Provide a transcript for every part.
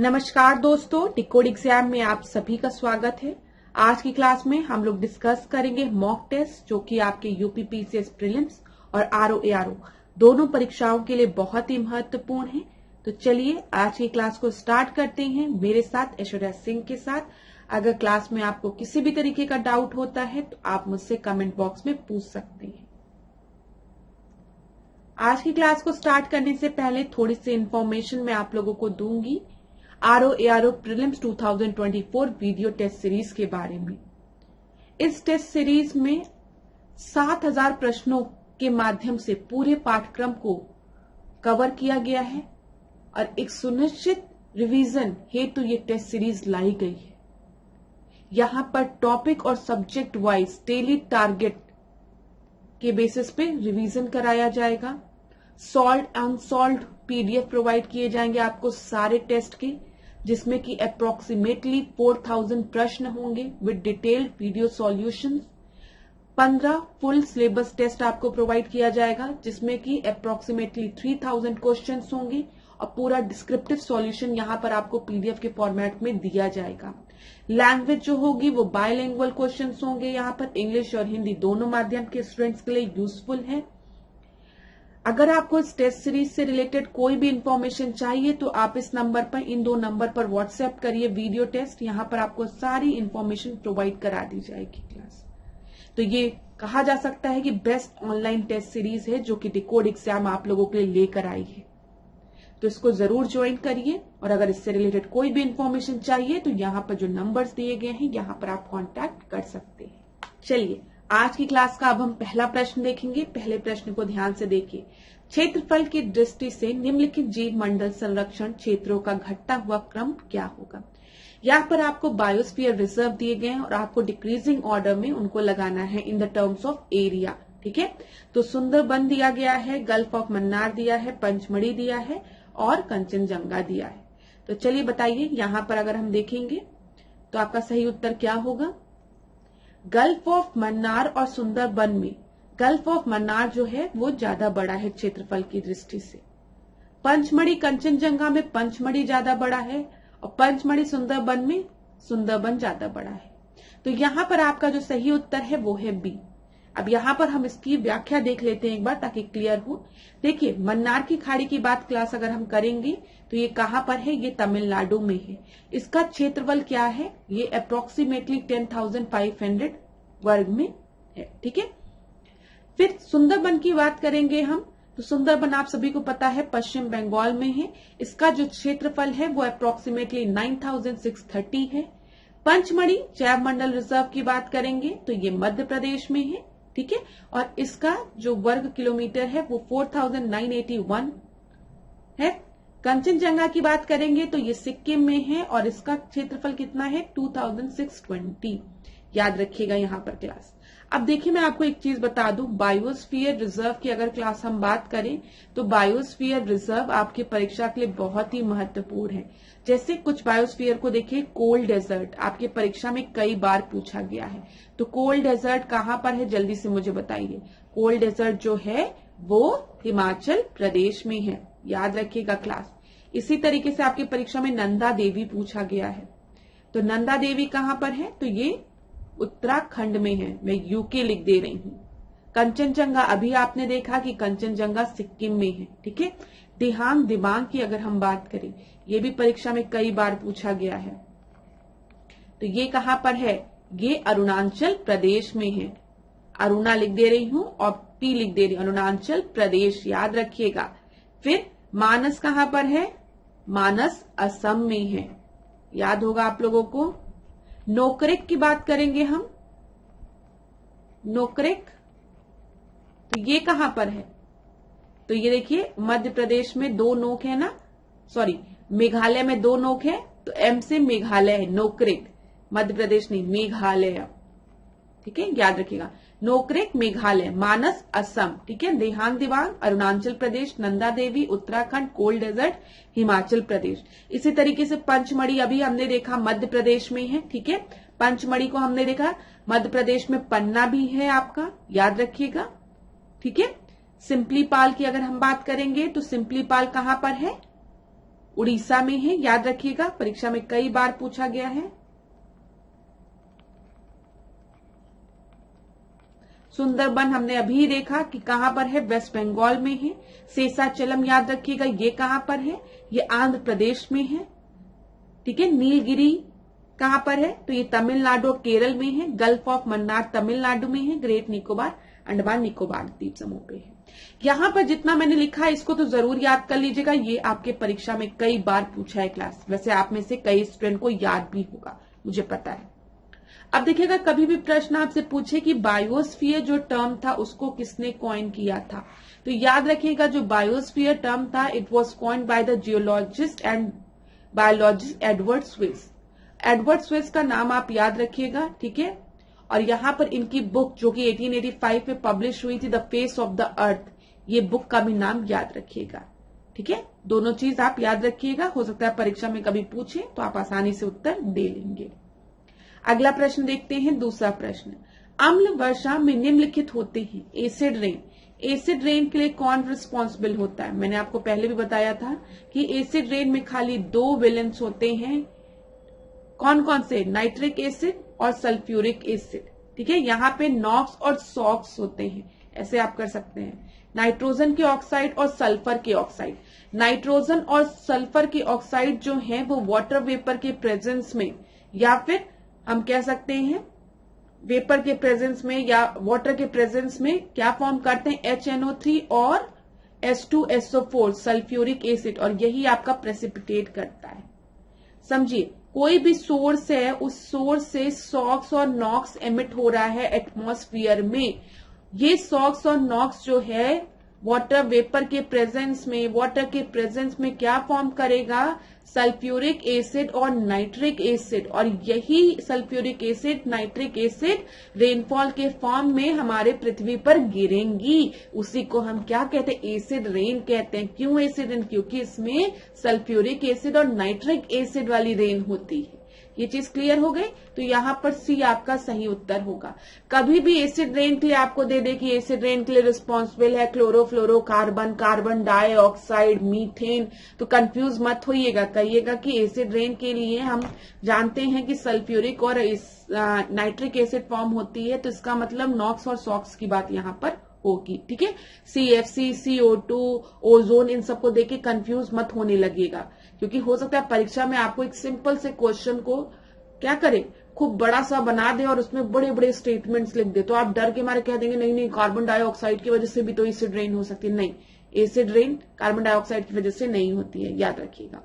नमस्कार दोस्तों, decode exam में आप सभी का स्वागत है। आज की क्लास में हम लोग डिस्कस करेंगे मॉक टेस्ट जो कि आपके यूपीपीसीएस प्रीलिम्स और आरओ दोनों परीक्षाओं के लिए बहुत ही महत्वपूर्ण है। तो चलिए आज की क्लास को स्टार्ट करते हैं मेरे साथ ऐश्वर्या सिंह के साथ। अगर क्लास में आपको किसी भी तरीके का डाउट होता है तो आप मुझसे कमेंट बॉक्स में पूछ सकते हैं। आज की क्लास को स्टार्ट करने से पहले थोड़ी सी इंफॉर्मेशन मैं आप लोगों को दूंगी RO prelims 2024 video test series के बारे में। इस टेस्ट सीरीज में 7000 प्रश्नों के माध्यम से पूरे पाठ्यक्रम को कवर किया गया है और एक सुनिश्चित रिवीजन हेतु ये टेस्ट सीरीज लाई गई है। यहां पर टॉपिक और सब्जेक्ट वाइज डेली टारगेट के बेसिस पे रिवीजन कराया जाएगा। सॉल्व अनसॉल्व पीडीएफ प्रोवाइड किए जाएंगे आपको सारे टेस्ट के, जिसमें कि अप्रोक्सीमेटली 4000 प्रश्न होंगे with detailed video solutions. 15 full syllabus test आपको प्रोवाइड किया जाएगा, जिसमें कि अप्रोक्सीमेटली 3000 क्वेश्चंस होंगे और पूरा डिस्क्रिप्टिव सॉल्यूशन यहाँ पर आपको पीडीएफ के फॉर्मेट में दिया जाएगा। लैंग्वेज जो होगी वो बायलिंगुअल क्वेश्चंस होंगे, यहाँ पर इंग्लिश और हिंदी दोनों माध्यम के स्टूडेंट्स के लिए यूजफुल है। अगर आपको इस टेस्ट सीरीज से रिलेटेड कोई भी इंफॉर्मेशन चाहिए तो आप इस नंबर पर, इन दो नंबर पर व्हाट्सएप करिए वीडियो टेस्ट, यहाँ पर आपको सारी इंफॉर्मेशन प्रोवाइड करा दी जाएगी क्लास। तो ये कहा जा सकता है कि बेस्ट ऑनलाइन टेस्ट सीरीज है जो कि डिकोड एग्जाम आप लोगों के लिए लेकर आई है। तो इसको जरूर ज्वाइन करिए और अगर इससे रिलेटेड कोई भी इंफॉर्मेशन चाहिए तो यहाँ पर जो नंबर्स दिए गए हैं यहाँ पर आप कांटेक्ट कर सकते हैं। चलिए आज की क्लास का अब हम पहला प्रश्न देखेंगे। पहले प्रश्न को ध्यान से देखिए। क्षेत्रफल की दृष्टि से निम्नलिखित जीव मंडल संरक्षण क्षेत्रों का घटता हुआ क्रम क्या होगा। यहाँ पर आपको बायोस्फीयर रिजर्व दिए गए हैं और आपको डिक्रीजिंग ऑर्डर में उनको लगाना है in the terms of area. ठीक है, तो सुंदरबन दिया गया है, गल्फ ऑफ मन्नार दिया है, पंचमढ़ी दिया है और कंचनजंगा दिया है। तो चलिए बताइए, यहाँ पर अगर हम देखेंगे तो आपका सही उत्तर क्या होगा। गल्फ ऑफ मन्नार और सुंदरबन में गल्फ ऑफ मन्नार जो है वो ज्यादा बड़ा है क्षेत्रफल की दृष्टि से। पंचमढ़ी कंचनजंगा में पंचमढ़ी ज्यादा बड़ा है और पंचमढ़ी सुंदरबन में सुंदरबन ज्यादा बड़ा है। तो यहाँ पर आपका जो सही उत्तर है वो है बी। अब यहाँ पर हम इसकी व्याख्या देख लेते हैं एक बार ताकि क्लियर हो। देखिए, मन्नार की खाड़ी की बात क्लास अगर हम करेंगे तो ये कहाँ पर है, ये तमिलनाडु में है। इसका क्षेत्रफल क्या है, ये अप्रोक्सीमेटली 10,500 वर्ग में है। ठीक है, फिर सुंदरबन की बात करेंगे हम तो सुंदरबन आप सभी को पता है पश्चिम बंगाल में है। इसका जो क्षेत्रफल है वो अप्रोक्सीमेटली 9,630 है। पंचमढ़ी जैव मंडल रिजर्व की बात करेंगे तो ये मध्य प्रदेश में है। ठीक है, और इसका जो वर्ग किलोमीटर है वो 4,981 है। कंचनजंगा की बात करेंगे तो ये सिक्किम में है और इसका क्षेत्रफल कितना है 2,620। याद रखिएगा यहाँ पर क्लास। अब देखिए, मैं आपको एक चीज बता दूं, बायोस्फीयर रिजर्व की अगर क्लास हम बात करें तो बायोस्फीयर रिजर्व आपकी परीक्षा के लिए बहुत ही महत्वपूर्ण है। जैसे कुछ बायोस्फीयर को देखिए, कोल्ड डेजर्ट आपके परीक्षा में कई बार पूछा गया है। तो कोल्ड डेजर्ट कहाँ पर है, जल्दी से मुझे बताइए। कोल्ड डेजर्ट जो है वो हिमाचल प्रदेश में है। याद रखिएगा क्लास। इसी तरीके से आपकी परीक्षा में नंदा देवी पूछा गया है। तो नंदा देवी कहाँ पर है, तो ये उत्तराखंड में है। मैं यूके लिख दे रही हूँ। कंचनजंगा अभी आपने देखा कि कंचनजंगा सिक्किम में है। ठीक है, दिहांग दिबांग की अगर हम बात करें, ये भी परीक्षा में कई बार पूछा गया है। तो ये कहाँ पर है, ये अरुणाचल प्रदेश में है। अरुणा लिख दे रही हूँ और पी लिख दे रही हूँ, अरुणाचल प्रदेश। याद रखिएगा। फिर मानस कहाँ पर है, मानस असम में है। याद होगा आप लोगों को। नोकरेक की बात करेंगे हम, नोकरेक तो ये कहां पर है, तो ये देखिए मध्य प्रदेश में 2 नोक है ना, सॉरी मेघालय में 2 नोक है, तो एम से मेघालय है। नोकरेक मध्य प्रदेश नहीं, मेघालय। ठीक है, याद रखिएगा। नोकरेक मेघालय, मानस असम। ठीक है, देहांग दिबांग अरुणाचल प्रदेश, नंदा देवी उत्तराखंड, कोल्ड डेजर्ट हिमाचल प्रदेश। इसी तरीके से पंचमढ़ी अभी हमने देखा मध्य प्रदेश में है। ठीक है, पंचमढ़ी को हमने देखा मध्य प्रदेश में। पन्ना भी है आपका, याद रखिएगा। ठीक है, सिंपलीपाल की अगर हम बात करेंगे तो सिंपलीपाल कहां पर है, उड़ीसा में है, याद रखिएगा, परीक्षा में कई बार पूछा गया है। सुंदरबन हमने अभी देखा कि कहां पर है, वेस्ट बंगाल में है। शेषाचलम याद रखिएगा, ये कहां पर है, ये आंध्र प्रदेश में है। ठीक है, नीलगिरी कहां पर है, तो ये तमिलनाडु और केरल में है। गल्फ ऑफ मन्नार तमिलनाडु में है। ग्रेट निकोबार अंडमान निकोबार द्वीप समूह पे है। यहां पर जितना मैंने लिखा है इसको तो जरूर याद कर लीजिएगा, ये आपके परीक्षा में कई बार पूछा है क्लास। वैसे आप में से कई स्टूडेंट को याद भी होगा, मुझे पता है। अब देखिएगा, कभी भी प्रश्न आपसे पूछे कि बायोस्फीयर जो टर्म था उसको किसने कॉइन किया था, तो याद रखिएगा जो बायोस्फीयर टर्म था it was coined by the geologist and biologist Edward Swiss. Edward Swiss का नाम आप याद रखिएगा, ठीक है। और यहां पर इनकी बुक जो कि 1885 में पब्लिश हुई थी, the face of the earth, ये बुक का भी नाम याद रखिएगा, ठीक है। दोनों चीज आप याद रखिएगा, हो सकता है परीक्षा में कभी पूछे तो आप आसानी से उत्तर दे लेंगे। अगला प्रश्न देखते हैं, दूसरा प्रश्न, अम्ल वर्षा में निम्नलिखित होते हैं, एसिड रेन। एसिड रेन के लिए कौन रिस्पॉन्सिबल होता है? मैंने आपको पहले भी बताया था कि एसिड रेन में खाली दो विलेंस होते हैं, कौन कौन से, नाइट्रिक एसिड और सल्फ्यूरिक एसिड, ठीक है। यहाँ पे नॉक्स और सॉक्स होते हैं, ऐसे आप कर सकते हैं, नाइट्रोजन के ऑक्साइड और सल्फर के ऑक्साइड। नाइट्रोजन और सल्फर के ऑक्साइड जो है वो वाटर वेपर के प्रेजेंस में, या फिर हम कह सकते हैं वेपर के प्रेजेंस में या वाटर के प्रेजेंस में क्या फॉर्म करते हैं, HNO3 और H2SO4 सल्फ्यूरिक एसिड, और यही आपका प्रेसिपिटेट करता है। समझिए, कोई भी सोर्स है, उस सोर्स से सॉक्स और नॉक्स एमिट हो रहा है एटमॉस्फेयर में। ये सॉक्स और नॉक्स जो है वाटर वेपर के प्रेजेंस में, वाटर के प्रेजेंस में क्या फॉर्म करेगा, सल्फ्यूरिक एसिड और नाइट्रिक एसिड, और यही sulphuric acid nitric acid rainfall के फॉर्म में हमारे पृथ्वी पर गिरेंगी। उसी को हम क्या कहते हैं, एसिड रेन कहते हैं। क्यों एसिड रेन? क्योंकि इसमें सल्फ्यूरिक एसिड और नाइट्रिक एसिड वाली रेन होती है। ये चीज क्लियर हो गई, तो यहाँ पर सी आपका सही उत्तर होगा। कभी भी एसिड रेन के लिए आपको दे दे कि एसिड रेन के लिए रिस्पॉन्सिबल है क्लोरोफ्लोरोकार्बन, कार्बन डाइऑक्साइड, मीथेन, तो कंफ्यूज मत होइएगा, कहिएगा कि एसिड रेन के लिए हम जानते हैं कि सल्फ्यूरिक और नाइट्रिक एसिड फॉर्म होती है, तो इसका मतलब नॉक्स और सॉक्स की बात यहाँ पर होगी, ठीक है। CFC, CO2, ओजोन, इन सबको देख के कंफ्यूज मत होने लगेगा, क्योंकि हो सकता है परीक्षा में आपको एक सिंपल से क्वेश्चन को क्या करे, खूब बड़ा सा बना दे और उसमें बड़े बड़े स्टेटमेंट्स लिख दे, तो आप डर के मारे कह देंगे नहीं नहीं कार्बन डाइऑक्साइड की वजह से भी तो एसिड रेन हो सकती है। नहीं, एसिड रेन कार्बन डाइऑक्साइड की वजह से नहीं होती है, याद रखिएगा।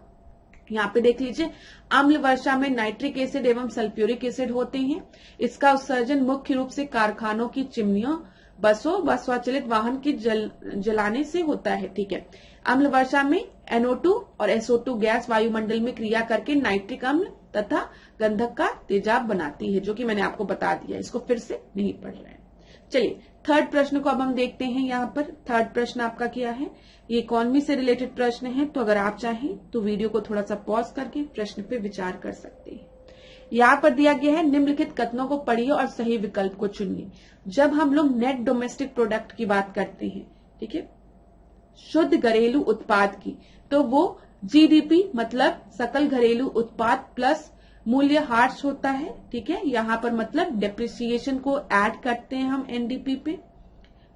यहाँ पे देख लीजिए, अम्ल वर्षा में नाइट्रिक एसिड एवं सल्फ्यूरिक एसिड होते हैं। इसका उत्सर्जन मुख्य रूप से कारखानों की चिमनियों, बसों व स्वचालित वाहन की जलाने से होता है, ठीक है। अम्ल वर्षा में NO2 और SO2 गैस वायुमंडल में क्रिया करके नाइट्रिक अम्ल तथा गंधक का तेजाब बनाती है, जो कि मैंने आपको बता दिया, इसको फिर से नहीं पढ़ रहे हैं। चलिए थर्ड प्रश्न को अब हम देखते हैं। यहाँ पर थर्ड प्रश्न आपका क्या है, ये इकोनॉमी से रिलेटेड प्रश्न है, तो अगर आप चाहें तो वीडियो को थोड़ा सा पॉज करके प्रश्न पे विचार कर सकते हैं। यहाँ पर दिया गया है, निम्नलिखित कथनों को पढ़िए और सही विकल्प को चुनिए। जब हम लोग नेट डोमेस्टिक प्रोडक्ट की बात करते हैं, ठीक है, शुद्ध घरेलू उत्पाद की, तो वो GDP मतलब सकल घरेलू उत्पाद प्लस मूल्य ह्रास होता है, ठीक है। यहाँ पर मतलब डेप्रिसिएशन को ऐड करते हैं हम NDP पे।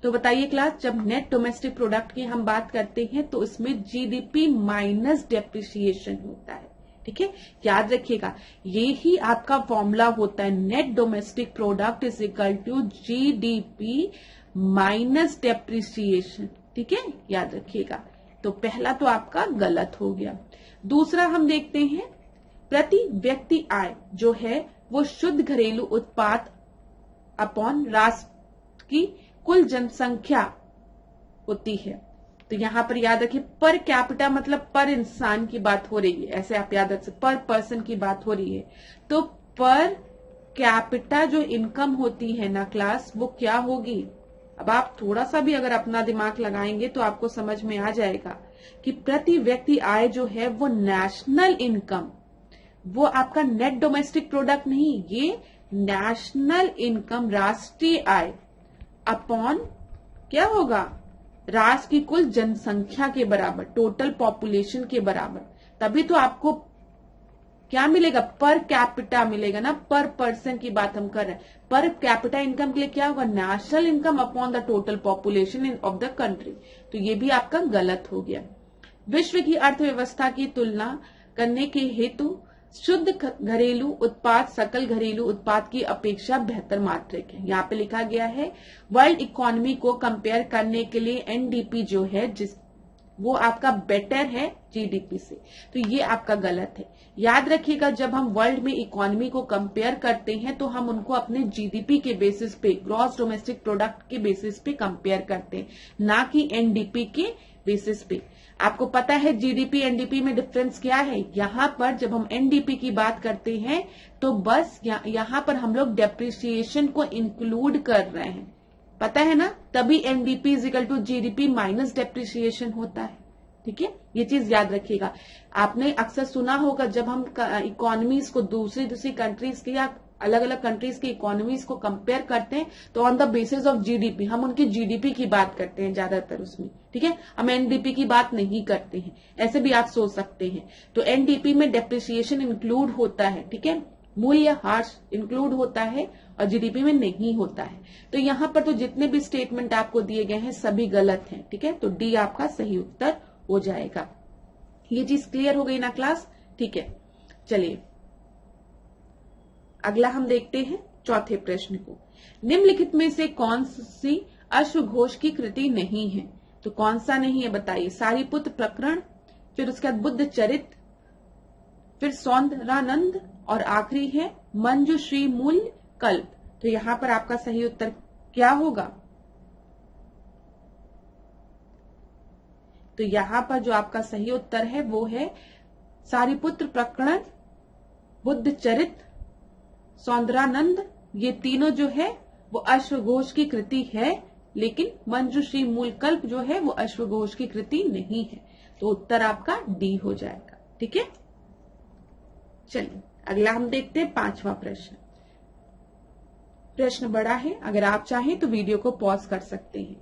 तो बताइए क्लास, जब नेट डोमेस्टिक प्रोडक्ट की हम बात करते हैं तो इसमें GDP माइनस डेप्रिसिएशन होता है, ठीक है। याद रखिएगा, ये ही आपका फॉर्मूला होता है, net domestic product is equal to GDP minus depreciation, ठीक है, याद रखिएगा। तो पहला तो आपका गलत हो गया। दूसरा हम देखते हैं, प्रति व्यक्ति आय जो है वो शुद्ध घरेलू उत्पाद अपॉन राष्ट्र की कुल जनसंख्या होती है। तो यहाँ पर याद रखिए, पर कैपिटा मतलब पर इंसान की बात हो रही है, ऐसे आप याद रख सकते, पर पर्सन की बात हो रही है। तो पर कैपिटा जो इनकम होती है ना क्लास, वो क्या होगी। अब आप थोड़ा सा भी अगर अपना दिमाग लगाएंगे तो आपको समझ में आ जाएगा कि प्रति व्यक्ति आय जो है वो नेशनल इनकम, वो आपका नेट डोमेस्टिक प्रोडक्ट नहीं, ये नेशनल इनकम राष्ट्रीय आय अपॉन क्या होगा, राष्ट्र की कुल जनसंख्या के बराबर, टोटल पॉपुलेशन के बराबर। तभी तो आपको क्या मिलेगा, पर कैपिटा मिलेगा ना, पर पर्सन की बात हम कर रहे हैं। पर कैपिटा इनकम के लिए क्या होगा, national income upon the total population of the country. तो ये भी आपका गलत हो गया। विश्व की अर्थव्यवस्था की तुलना करने के हेतु शुद्ध घरेलू उत्पाद सकल घरेलू उत्पाद की अपेक्षा बेहतर मात्रक है। यहाँ पे लिखा गया है वर्ल्ड इकोनॉमी को कंपेयर करने के लिए एनडीपी जो है वो आपका बेटर है जीडीपी से। तो ये आपका गलत है। याद रखिएगा, जब हम वर्ल्ड में इकोनॉमी को कंपेयर करते हैं तो हम उनको अपने जीडीपी के बेसिस पे, ग्रॉस डोमेस्टिक प्रोडक्ट के बेसिस पे कंपेयर करते हैं, ना कि एनडीपी के बेसिस पे। आपको पता है जीडीपी एनडीपी में डिफरेंस क्या है। यहाँ पर जब हम एनडीपी की बात करते हैं तो बस यहाँ पर हम लोग डेप्रिसिएशन को इंक्लूड कर रहे हैं, पता है ना, तभी NDP is equal to GDP minus depreciation होता है। ठीक है, ये चीज याद रखिएगा। आपने अक्सर सुना होगा जब हम इकोनॉमीज को दूसरी कंट्रीज के या अलग अलग कंट्रीज की इकोनॉमीज को कंपेयर करते हैं तो on the basis of GDP, हम उनकी जीडीपी की बात करते हैं ज्यादातर उसमें। ठीक है, हम एनडीपी की बात नहीं करते हैं, ऐसे भी आप सोच सकते हैं। तो एनडीपी में डेप्रिसिएशन इंक्लूड होता है, ठीक है, मूल्य ह्रास इंक्लूड होता है और जीडीपी में नहीं होता है। तो यहां पर तो जितने भी स्टेटमेंट आपको दिए गए हैं सभी गलत हैं। ठीक है, तो डी आपका सही उत्तर हो जाएगा। ये चीज क्लियर हो गई ना क्लास? ठीक है, चलिए अगला हम देखते हैं चौथे प्रश्न को। निम्नलिखित में से कौन सी अश्वघोष की कृति नहीं है? तो कौन सा नहीं है बताइए। सारीपुत्र प्रकरण, फिर उसके बाद बुद्ध चरित, फिर सौंदरानंद और आखिरी है मंजुश्री मूल्य कल्प। तो यहां पर आपका सही उत्तर क्या होगा? तो यहां पर जो आपका सही उत्तर है वो है सारीपुत्र प्रकरण, बुद्ध चरित, सौंदरानंद। ये तीनों जो है वो अश्वघोष की कृति है, लेकिन मंजुश्री मूलकल्प जो है वो अश्वघोष की कृति नहीं है। तो उत्तर आपका डी हो जाएगा। ठीक है, चलिए अगला हम देखते हैं पांचवा प्रश्न। प्रश्न बड़ा है, अगर आप चाहें तो वीडियो को पॉज कर सकते हैं।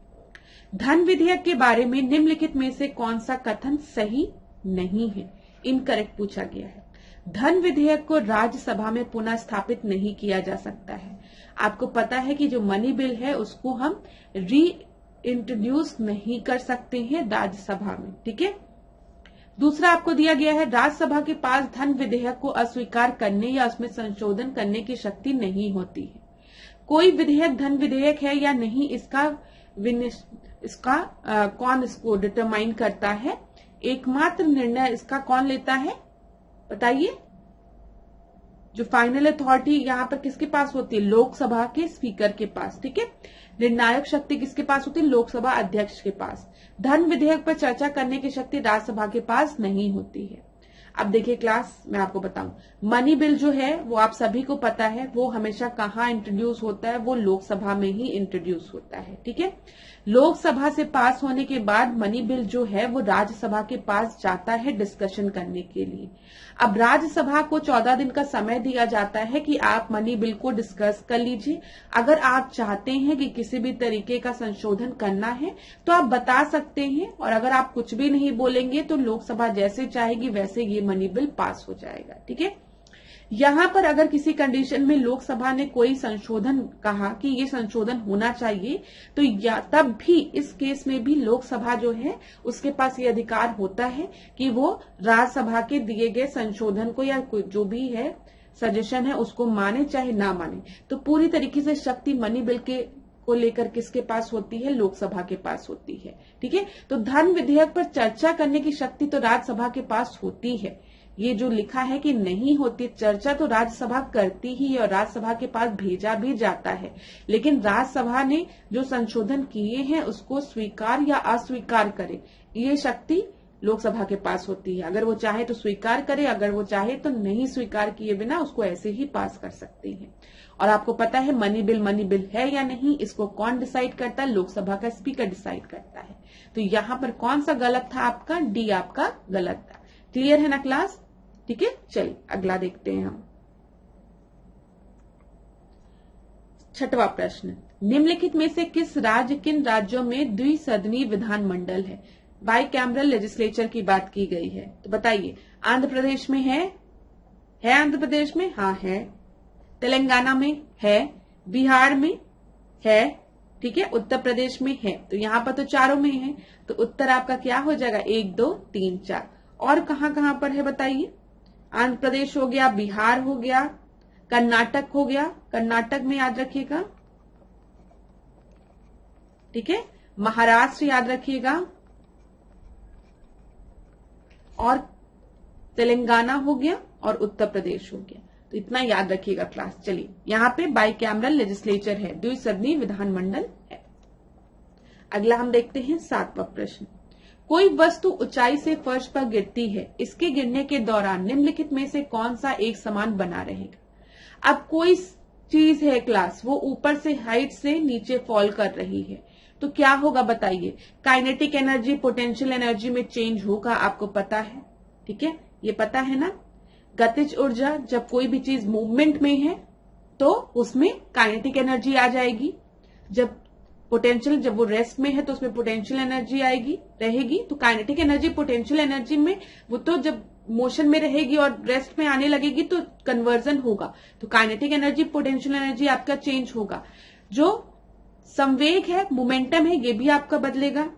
धन विधेयक के बारे में निम्नलिखित में से कौन सा कथन सही नहीं है? इनकरेक्ट पूछा गया है। धन विधेयक को राज्यसभा में पुनः स्थापित नहीं किया जा सकता है। आपको पता है कि जो मनी बिल है उसको हम री इंट्रोड्यूस नहीं कर सकते हैं राज्यसभा में। ठीक है, दूसरा आपको दिया गया है राज्यसभा के पास धन विधेयक को अस्वीकार करने या उसमें संशोधन करने की शक्ति नहीं होती है। कोई विधेयक धन विधेयक है या नहीं कौन इसको डिटरमाइन करता है? एकमात्र निर्णय इसका कौन लेता है बताइए? जो फाइनल अथॉरिटी यहाँ पर किसके पास होती है? लोकसभा के स्पीकर के पास। ठीक है, निर्णायक शक्ति किसके पास होती है? लोकसभा अध्यक्ष के पास। धन विधेयक पर चर्चा करने की शक्ति राज्यसभा के पास नहीं होती है। अब देखिए क्लास, मैं आपको बताऊं, मनी बिल जो है वो आप सभी को पता है वो हमेशा कहाँ इंट्रोड्यूस होता है? वो लोकसभा में ही इंट्रोड्यूस होता है। ठीक है, लोकसभा से पास होने के बाद मनी बिल जो है वो राज्यसभा के पास जाता है डिस्कशन करने के लिए। अब राज्यसभा को 14 दिन का समय दिया जाता है कि आप मनी बिल को डिस्कस कर लीजिए। अगर आप चाहते हैं कि किसी भी तरीके का संशोधन करना है तो आप बता सकते हैं, और अगर आप कुछ भी नहीं बोलेंगे तो लोकसभा जैसे चाहेगी वैसे ये मनी बिल पास हो जाएगा। ठीक है, यहां पर अगर किसी कंडीशन में लोकसभा ने कोई संशोधन कहा कि ये संशोधन होना चाहिए तो तब भी इस केस में भी लोकसभा जो है उसके पास ये अधिकार होता है कि वो राज्यसभा के दिए गए संशोधन को या जो भी है सजेशन है उसको माने चाहे ना माने। तो पूरी तरीके से शक्ति मनी बिल को लेकर किसके पास होती है? लोकसभा के पास होती है। ठीक है, तो धन विधेयक पर चर्चा करने की शक्ति तो राज्यसभा के पास होती है। ये जो लिखा है कि नहीं होती, चर्चा तो राज्यसभा करती ही है और राज्यसभा के पास भेजा भी जाता है, लेकिन राज्यसभा ने जो संशोधन किए हैं उसको स्वीकार या अस्वीकार करे ये शक्ति लोकसभा के पास होती है। अगर वो चाहे तो स्वीकार करे, अगर वो चाहे तो नहीं स्वीकार किए बिना उसको ऐसे ही पास कर सकती है। और आपको पता है मनी बिल है या नहीं, इसको कौन डिसाइड करता है? लोकसभा का स्पीकर डिसाइड करता है। तो यहाँ पर कौन सा गलत था आपका? डी आपका गलत था। क्लियर है ना क्लास? ठीक है, चलिए अगला देखते हैं हम। छठवां प्रश्न, निम्नलिखित में से किन राज्यों में द्विसदनीय विधानमंडल है? बाई कैमरल लेजिस्लेचर की बात की गई है। तो बताइए आंध्र प्रदेश में है आंध्र प्रदेश में, हाँ है। तेलंगाना में है, बिहार में है, ठीक है, उत्तर प्रदेश में है। तो यहां पर तो चारों में है, तो उत्तर आपका क्या हो जाएगा, 1 2 3 4। और कहां पर है बताइए। आंध्र प्रदेश हो गया, बिहार हो गया, कर्नाटक हो गया, कर्नाटक में याद रखिएगा, ठीक है, महाराष्ट्र याद रखिएगा, और तेलंगाना हो गया, और उत्तर प्रदेश हो गया। तो इतना याद रखिएगा क्लास। चलिए, यहाँ पे बाई कैमरल लेजिस्लेचर है, द्विसदनीय विधानमंडल है। अगला हम देखते हैं 7वां प्रश्न। कोई वस्तु ऊंचाई से फर्श पर गिरती है, इसके गिरने के दौरान निम्नलिखित में से कौन सा एक समान बना रहेगा। अब कोई चीज है क्लास, वो ऊपर से हाइट से नीचे फॉल कर रही है, तो क्या होगा बताइए। काइनेटिक एनर्जी पोटेंशियल एनर्जी में चेंज होगा, आपको पता है, ठीक है, ये पता है ना। गतिज ऊर्जा, जब कोई भी चीज मूवमेंट में है तो उसमें काइनेटिक एनर्जी आ जाएगी। जब पोटेंशियल, जब वो रेस्ट में है तो उसमें पोटेंशियल एनर्जी आएगी रहेगी। तो काइनेटिक एनर्जी पोटेंशियल एनर्जी में, वो तो जब मोशन में रहेगी और रेस्ट में आने लगेगी तो कन्वर्जन होगा। तो काइनेटिक एनर्जी पोटेंशियल एनर्जी आपका चेंज होगा। जो संवेग है, मोमेंटम है, ये भी आपका बदलेगा,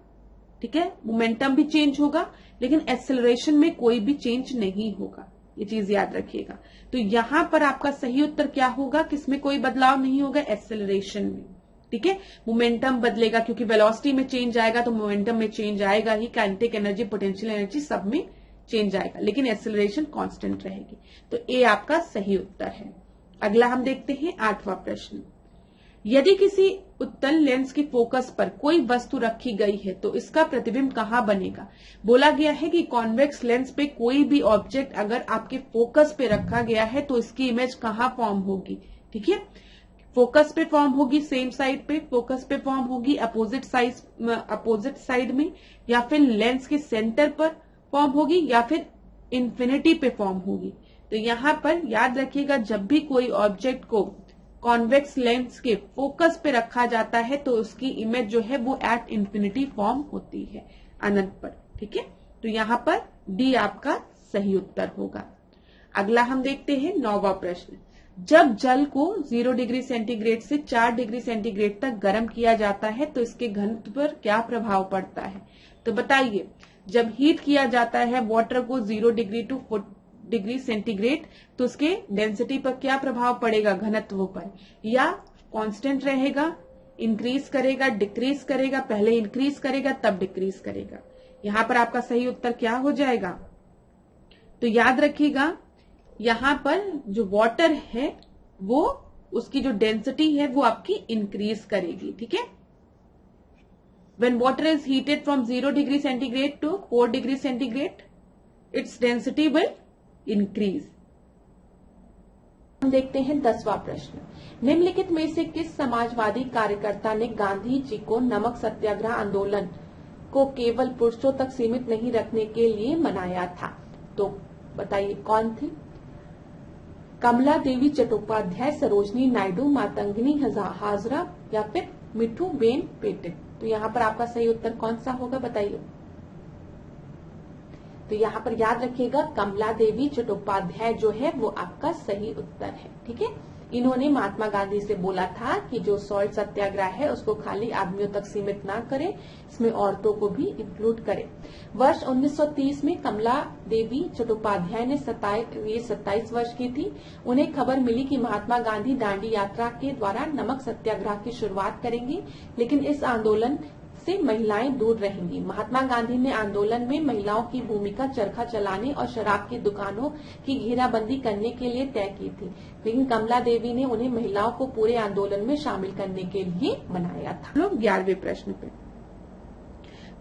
ठीक है, मोमेंटम भी चेंज होगा, लेकिन एक्सेलरेशन में कोई भी चेंज नहीं होगा, ये चीज याद रखिएगा। तो यहां पर आपका सही उत्तर क्या होगा, किसमें कोई बदलाव नहीं होगा, एक्सेलरेशन में, ठीक है। मोमेंटम बदलेगा क्योंकि वेलोसिटी में चेंज आएगा, तो मोमेंटम में चेंज आएगा ही, काइनेटिक एनर्जी पोटेंशियल एनर्जी सब में चेंज आएगा, लेकिन एक्सेलरेशन कांस्टेंट रहेगी। तो ए आपका सही उत्तर है। अगला हम देखते हैं 8वां प्रश्न। यदि किसी उत्तल लेंस के फोकस पर कोई वस्तु रखी गई है तो इसका प्रतिबिंब कहां बनेगा। बोला गया है कि कॉन्वेक्स लेंस पे कोई भी ऑब्जेक्ट अगर आपके फोकस पे रखा गया है तो इसकी इमेज कहां फॉर्म होगी, ठीक है। फोकस पे फॉर्म होगी, सेम साइड पे फोकस पे फॉर्म होगी, अपोजिट साइड में, या फिर लेंस के सेंटर पर फॉर्म होगी, या फिर इंफिनिटी पे फॉर्म होगी। तो यहां पर याद रखिएगा, जब भी कोई ऑब्जेक्ट को कॉन्वेक्स लेंस के फोकस पे रखा जाता है तो उसकी इमेज जो है वो एट इंफिनिटी फॉर्म होती है, अनंत पर, ठीक है। तो यहां पर डी आपका सही उत्तर होगा। अगला हम देखते हैं 9वां प्रश्न। जब जल को 0 डिग्री सेंटीग्रेड से 4 डिग्री सेंटीग्रेड तक गर्म किया जाता है तो इसके घनत्व पर क्या प्रभाव पड़ता है। तो बताइए, जब हीट किया जाता है वाटर को 0 डिग्री टू 4 डिग्री सेंटीग्रेड, तो उसके डेंसिटी पर क्या प्रभाव पड़ेगा, घनत्व पर, या कांस्टेंट रहेगा, इंक्रीज करेगा, डिक्रीज करेगा, पहले इंक्रीज करेगा तब डिक्रीज करेगा। यहां पर आपका सही उत्तर क्या हो जाएगा। तो याद रखिएगा, यहां पर जो वाटर है वो उसकी जो डेंसिटी है वो आपकी इंक्रीज करेगी, ठीक है। When water is heated from 0 degree centigrade to 4 degree centigrade, its density will increase। हम देखते हैं 10वां प्रश्न। निम्नलिखित में से किस समाजवादी कार्यकर्ता ने गांधी जी को नमक सत्याग्रह आंदोलन को केवल पुरुषों तक सीमित नहीं रखने के लिए मनाया था। तो बताइए कौन थी। कमला देवी चट्टोपाध्याय, सरोजनी नायडू, मातंगिनी हाजरा, या फिर मिठू बेन पेटे। तो यहाँ पर आपका सही उत्तर कौन सा होगा बताइए। तो यहाँ पर याद रखिएगा, कमला देवी चट्टोपाध्याय जो है वो आपका सही उत्तर है, ठीक है। इन्होंने महात्मा गांधी से बोला था कि जो सॉल्ट सत्याग्रह है उसको खाली आदमियों तक सीमित ना करें, इसमें औरतों को भी इंक्लूड करें। वर्ष 1930 में कमला देवी चट्टोपाध्याय ने 27 वर्ष की थी। उन्हें खबर मिली कि महात्मा गांधी दांडी यात्रा के द्वारा नमक सत्याग्रह की शुरुआत करेंगे, लेकिन इस आंदोलन से महिलाएं दूर रहेंगी। महात्मा गांधी ने आंदोलन में महिलाओं की भूमिका चरखा चलाने और शराब की दुकानों की घेराबंदी करने के लिए तय की थी, लेकिन कमला देवी ने उन्हें महिलाओं को पूरे आंदोलन में शामिल करने के लिए मनाया था। लोग 11वें प्रश्न पे,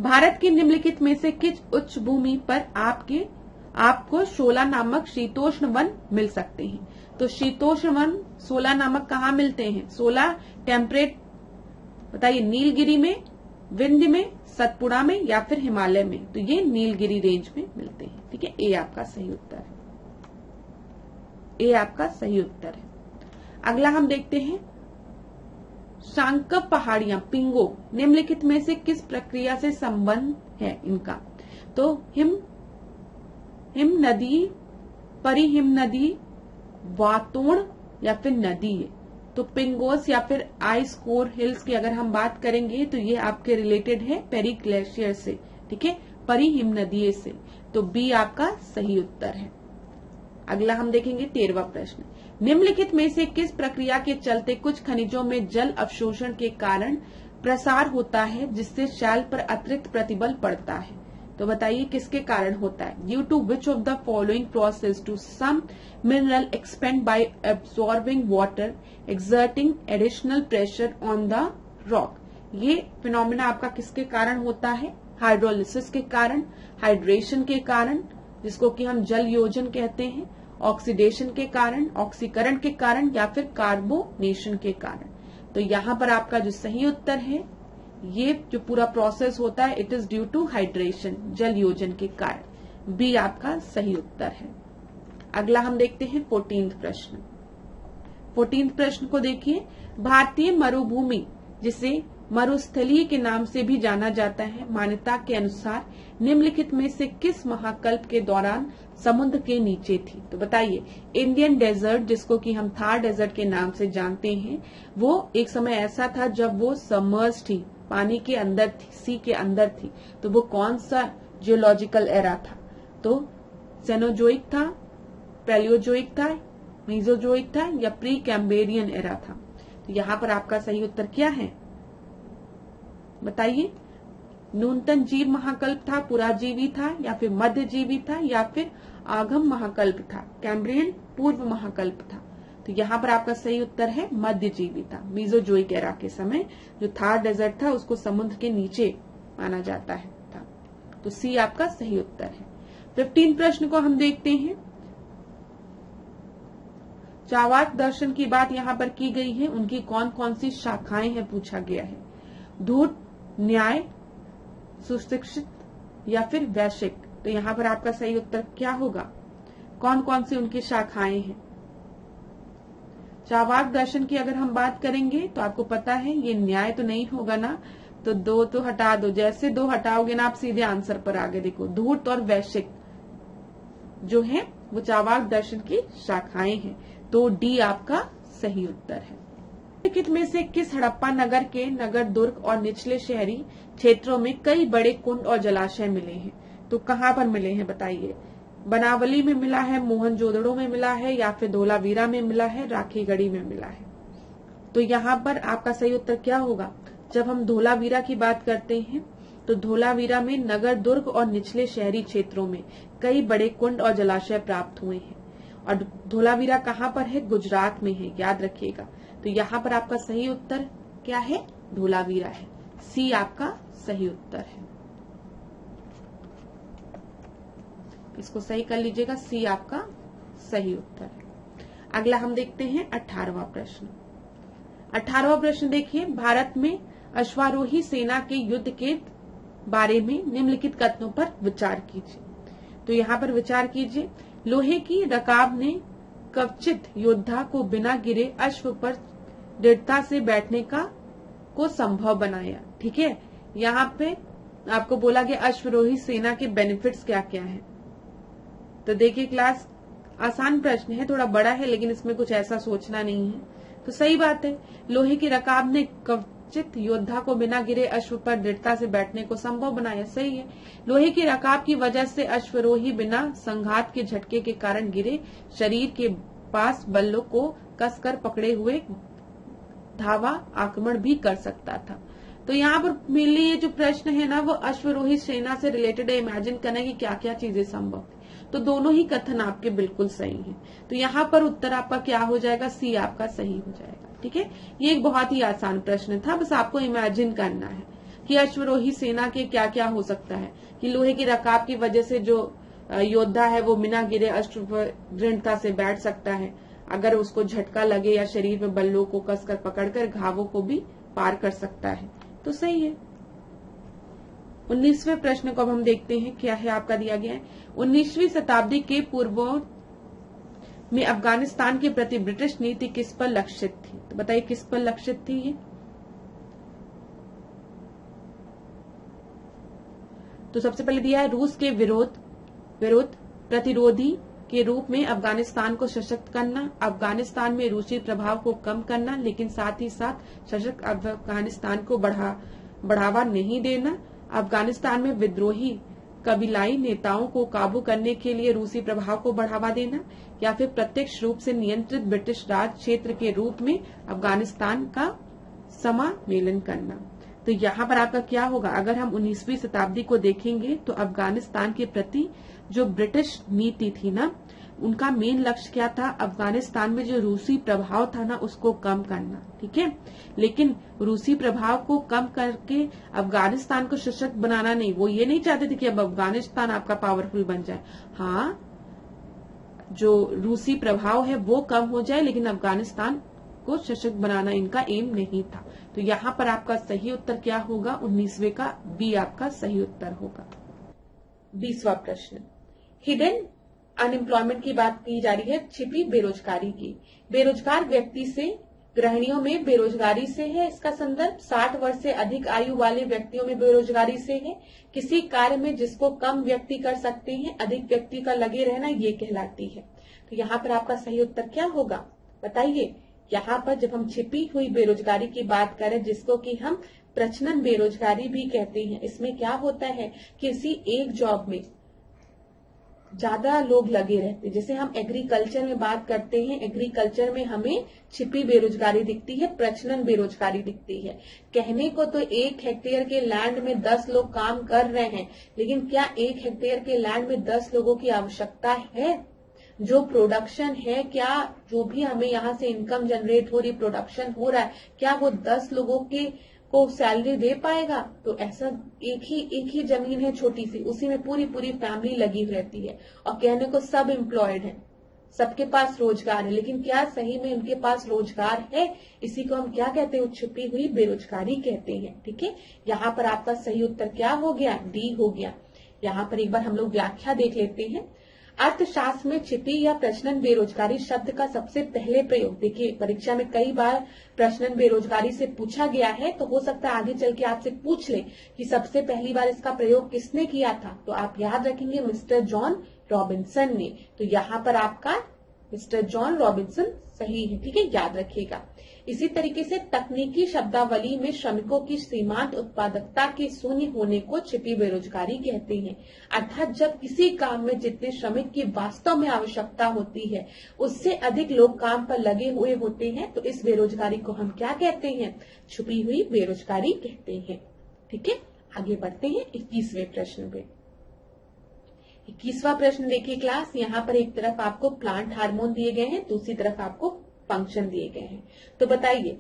भारत की निम्नलिखित में से किस उच्च भूमि पर आपको शोला नामक शीतोष्ण वन मिल सकते हैं। तो शीतोष्ण वन शोला नामक कहाँ मिलते हैं। शोला टेम्परेट, बताइए, नीलगिरी में, विंध्य में, सतपुड़ा में, या फिर हिमालय में। तो ये नीलगिरी रेंज में मिलते हैं, ठीक है। ए आपका सही उत्तर है, ए आपका सही उत्तर है। अगला हम देखते हैं शांकप पहाड़ियां, पिंगो, निम्नलिखित में से किस प्रक्रिया से संबंध है इनका। तो हिम नदी, परिहिम नदी, वातोड़ या फिर नदी है। तो पिंगोस या फिर आइस कोर हिल्स की अगर हम बात करेंगे तो ये आपके रिलेटेड है पेरी ग्लेशियर से, ठीक है, परिहिम नदी से। तो बी आपका सही उत्तर है। अगला हम देखेंगे 13वां प्रश्न। निम्नलिखित में से किस प्रक्रिया के चलते कुछ खनिजों में जल अवशोषण के कारण प्रसार होता है जिससे शैल पर अतिरिक्त प्रतिबल पड़ता है? तो बताइए किसके कारण होता है? Due to which of the following process to some mineral expand by absorbing water exerting additional pressure on the rock. ये फिनोमिना आपका किसके कारण होता है? हाइड्रोलिसिस के कारण, हाइड्रेशन के कारण जिसको कि हम जल योजन कहते हैं, ऑक्सीडेशन के कारण, ऑक्सीकरण के कारण या फिर कार्बोनेशन के कारण। तो यहाँ पर आपका जो सही उत्तर है, ये जो पूरा प्रोसेस होता है it is due to hydration, जल योजन के कारण। बी आपका सही उत्तर है। अगला हम देखते हैं 14वां प्रश्न। 14वें प्रश्न को देखिए। भारतीय मरुभूमि जिसे मरुस्थलीय के नाम से भी जाना जाता है, मान्यता के अनुसार निम्नलिखित में से किस महाकल्प के दौरान समुद्र के नीचे थी? तो बताइए। इंडियन डेजर्ट जिसको कि हम थार डेजर्ट के नाम से जानते हैं, वो एक समय ऐसा था जब वो सबमर्ज थी, पानी के अंदर थी, सी के अंदर थी। तो वो कौन सा जियोलॉजिकल एरा था? तो सेनोजोइक था, पैलियोजोइक था, मीजोजोइक था या प्री कैम्ब्रियन एरा था? तो यहाँ पर आपका सही उत्तर क्या है बताइए। न्यूनतम जीव महाकल्प था, पुराजीवी था या फिर मध्यजीवी था या फिर आगम महाकल्प था, कैम्ब्रियन पूर्व महाकल्प था? तो यहाँ पर आपका सही उत्तर है मध्यजीवी था। मीजोजोइक एरा के समय जो थार डेजर्ट था उसको समुद्र के नीचे माना जाता है था। तो सी आपका सही उत्तर है। 15 प्रश्न को हम देखते हैं। चावाक दर्शन की बात यहाँ पर की गई है, उनकी कौन कौन सी शाखाएं हैं पूछा गया है। धूर्त, न्याय, सुशिक्षित या फिर वैश्विक? तो यहाँ पर आपका सही उत्तर क्या होगा? कौन कौन सी उनकी शाखाएं हैं? चावाक दर्शन की अगर हम बात करेंगे तो आपको पता है ये न्याय तो नहीं होगा ना, तो दो तो हटा दो, जैसे दो हटाओगे ना आप सीधे आंसर पर आगे देखो। धूर्त और वैश्विक जो है वो चावाक दर्शन की शाखाएं हैं। तो डी आपका सही उत्तर है। निम्नलिखित में से किस हड़प्पा नगर के नगर दुर्ग और निचले शहरी क्षेत्रों में कई बड़े कुंड और जलाशय मिले हैं? तो कहाँ पर मिले हैं बताइए। बनावली में मिला है, मोहनजोदड़ो में मिला है या फिर धोलावीरा में मिला है, राखीगढ़ी में मिला है? तो यहाँ पर आपका सही उत्तर क्या होगा? जब हम धोलावीरा की बात करते हैं तो धोलावीरा में नगर दुर्ग और निचले शहरी क्षेत्रों में कई बड़े कुंड और जलाशय प्राप्त हुए हैं। और धोलावीरा कहाँ पर है? गुजरात में है, याद रखिएगा। तो यहाँ पर आपका सही उत्तर क्या है? धोलावीरा है। सी आपका सही उत्तर है। इसको सही कर लीजिएगा, सी आपका सही उत्तर है। अगला हम देखते हैं 18वां प्रश्न। 18वां प्रश्न देखिए। भारत में अश्वारोही सेना के युद्ध के बारे में निम्नलिखित कथनों पर विचार कीजिए। तो यहाँ पर विचार कीजिए। लोहे की रकाब ने कवचित योद्धा को बिना गिरे अश्व पर दृढ़ता से बैठने को संभव बनाया। ठीक है, यहाँ पे आपको बोला गया अश्वरोही सेना के बेनिफिट्स क्या क्या हैं। तो देखिए क्लास, आसान प्रश्न है, थोड़ा बड़ा है लेकिन इसमें कुछ ऐसा सोचना नहीं है। तो सही बात है, लोहे की रकाब ने कवचित योद्धा को बिना गिरे अश्व पर दृढ़ता से बैठने को संभव बनाया। सही है, लोहे की रकाब की वजह से अश्वरोही बिना संघात के झटके के कारण गिरे शरीर के पास बल्लों को कसकर पकड़े हुए धावा आक्रमण भी कर सकता था। तो यहाँ पर मेनली ये जो प्रश्न है ना वो अश्वरोही सेना से रिलेटेड है। इमेजिन करना कि क्या क्या चीजें संभव थी। तो दोनों ही कथन आपके बिल्कुल सही हैं। तो यहाँ पर उत्तर आपका क्या हो जाएगा? सी आपका सही हो जाएगा। ठीक है, ये एक बहुत ही आसान प्रश्न था, बस आपको इमेजिन करना है कि अश्वरोही सेना के क्या क्या हो सकता है। कि लोहे की रकाब की वजह से जो योद्धा है वो बिना गिरे अश्व पर दृढ़ता से बैठ सकता है। अगर उसको झटका लगे या शरीर में बल्लों को कसकर पकड़कर घावों को भी पार कर सकता है। तो सही है। 19वें प्रश्न को अब हम देखते हैं, क्या है आपका दिया गया है। 19वीं शताब्दी के पूर्व में अफगानिस्तान के प्रति ब्रिटिश नीति किस पर लक्षित थी? तो बताइए किस पर लक्षित थी ये? तो सबसे पहले दिया है रूस के विरुद्ध प्रतिरोधी के रूप में अफगानिस्तान को सशक्त करना, अफगानिस्तान में रूसी प्रभाव को कम करना, लेकिन साथ ही साथ सशक्त अफगानिस्तान को बढ़ावा नहीं देना, अफगानिस्तान में विद्रोही कबीलाई नेताओं को काबू करने के लिए रूसी प्रभाव को बढ़ावा देना, या फिर प्रत्यक्ष रूप से नियंत्रित ब्रिटिश राज क्षेत्र के रूप में अफगानिस्तान का समामेलन करना। तो यहाँ पर आपका क्या होगा, अगर हम 19वीं शताब्दी को देखेंगे तो अफगानिस्तान के प्रति जो ब्रिटिश नीति थी ना, उनका मेन लक्ष्य क्या था, अफगानिस्तान में जो रूसी प्रभाव था ना उसको कम करना, ठीक है। लेकिन रूसी प्रभाव को कम करके अफगानिस्तान को सशक्त बनाना नहीं, वो ये नहीं चाहते थे कि अब अफगानिस्तान आपका पावरफुल बन जाए। हाँ, जो रूसी प्रभाव है वो कम हो जाए, लेकिन अफगानिस्तान को सशक्त बनाना इनका एम नहीं था। तो यहाँ पर आपका सही उत्तर क्या होगा, 19वें का बी आपका सही उत्तर होगा। 20वां प्रश्न, हिडन अनएम्प्लॉयमेंट की बात की जा रही है, छिपी बेरोजगारी की। बेरोजगार व्यक्ति से गृहिणियों में बेरोजगारी से है, इसका संदर्भ 60 वर्ष से अधिक आयु वाले व्यक्तियों में बेरोजगारी से है, किसी कार्य में जिसको कम व्यक्ति कर सकते हैं अधिक व्यक्ति का लगे रहना ये कहलाती है। तो यहाँ पर आपका सही उत्तर क्या होगा बताइए। यहाँ पर जब हम छिपी हुई बेरोजगारी की बात करें, जिसको कि हम प्रचलन बेरोजगारी भी कहते हैं, इसमें क्या होता है, किसी एक जॉब में ज्यादा लोग लगे रहते हैं। जैसे हम एग्रीकल्चर में बात करते हैं, एग्रीकल्चर में हमें छिपी बेरोजगारी दिखती है, प्रचलन बेरोजगारी दिखती है। कहने को तो 1 हेक्टेयर के लैंड में 10 लोग काम कर रहे हैं, लेकिन क्या 1 हेक्टेयर के लैंड में 10 लोगों की आवश्यकता है? जो प्रोडक्शन है, क्या जो भी हमें यहाँ से इनकम जनरेट हो रही, प्रोडक्शन हो रहा है, क्या वो 10 लोगों को सैलरी दे पाएगा? तो ऐसा एक ही जमीन है छोटी सी, उसी में पूरी फैमिली लगी रहती है, और कहने को सब एम्प्लॉयड है, सबके पास रोजगार है, लेकिन क्या सही में उनके पास रोजगार है? इसी को हम क्या कहते हैं, छुपी हुई बेरोजगारी कहते हैं, ठीक है। यहाँ पर आपका सही उत्तर क्या हो गया, डी हो गया। यहाँ पर एक बार हम लोग व्याख्या देख लेते हैं। अर्थशास्त्र में छिपी या प्रचलन बेरोजगारी शब्द का सबसे पहले प्रयोग, देखिए परीक्षा में कई बार प्रचलन बेरोजगारी से पूछा गया है, तो हो सकता है आगे चल के आपसे पूछ ले कि सबसे पहली बार इसका प्रयोग किसने किया था। तो आप याद रखेंगे मिस्टर जॉन रॉबिन्सन ने। तो यहाँ पर आपका मिस्टर जॉन रॉबिन्सन सही है, ठीक है, याद रखिएगा। इसी तरीके से तकनीकी शब्दावली में श्रमिकों की सीमांत उत्पादकता के शून्य होने को छिपी बेरोजगारी कहते हैं। अर्थात जब किसी काम में जितने श्रमिक की वास्तव में आवश्यकता होती है उससे अधिक लोग काम पर लगे हुए होते हैं, तो इस बेरोजगारी को हम क्या कहते हैं, छुपी हुई बेरोजगारी कहते हैं, ठीक है। आगे बढ़ते हैं 21वें प्रश्न पे। 21वां प्रश्न देखिए क्लास, यहाँ पर एक तरफ आपको प्लांट हार्मोन दिए गए हैं, दूसरी तरफ आपको फंक्शन दिए गए हैं। तो बताइए,